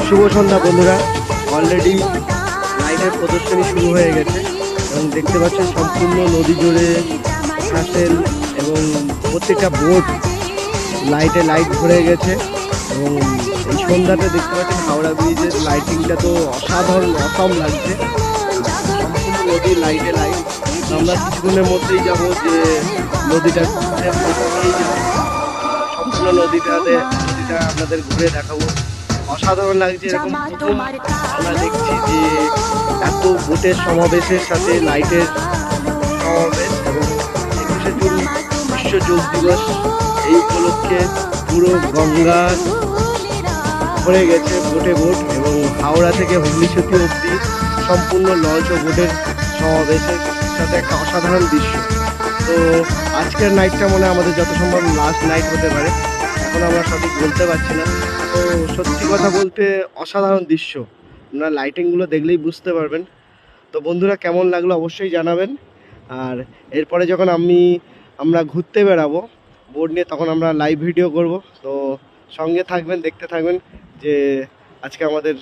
শুভ সন্ধ্যা বন্ধুরা। অলরেডি লাইটের প্রদর্শনী শুরু হয়ে গেছে এবং দেখতে পাচ্ছেন সম্পূর্ণ নদী জুড়ে ক্যাসেল এবং প্রত্যেকটা বোট লাইট ভরে গেছে। এবং এই সন্ধ্যাটা দেখতে পাচ্ছেন হাওড়া ব্রিজের লাইটিংটা তো অসাধারণ অসম লাগছে। সম্পূর্ণ নদীর লাইট। আমরা কিছুদিনের মধ্যেই যাব যে নদীটা সম্পূর্ণ নদীটা আপনাদের ঘুরে দেখাবো। অসাধারণ লাগছে। এরকম প্রথম আমরা দেখছি যে এত বোটের সমাবেশের সাথে লাইটের সমাবেশ। এবং 21শে জুন বিশ্ব যোগ দিবস, এই উপলক্ষে পুরো গঙ্গা ভরে গেছে বোট। এবং হাওড়া থেকে হুগলি সেতু অব্দি সম্পূর্ণ লঞ্চ ও বোটের সমাবেশের সাথে একটা অসাধারণ দৃশ্য। তো আজকের নাইটটা মনে হয় আমাদের যত সম্ভব লাস্ট নাইট হতে পারে, এখন আমরা সঠিক বলতে পারছি না। তো সত্যি কথা বলতে অসাধারণ দৃশ্য, আপনারা লাইটিংগুলো দেখলেই বুঝতে পারবেন। তো বন্ধুরা, কেমন লাগলো অবশ্যই জানাবেন। আর এরপরে যখন আমরা ঘুরতে বেরাবো বোট নিয়ে, তখন আমরা লাইভ ভিডিও করব। তো সঙ্গে থাকবেন, দেখতে থাকবেন যে আজকে আমাদের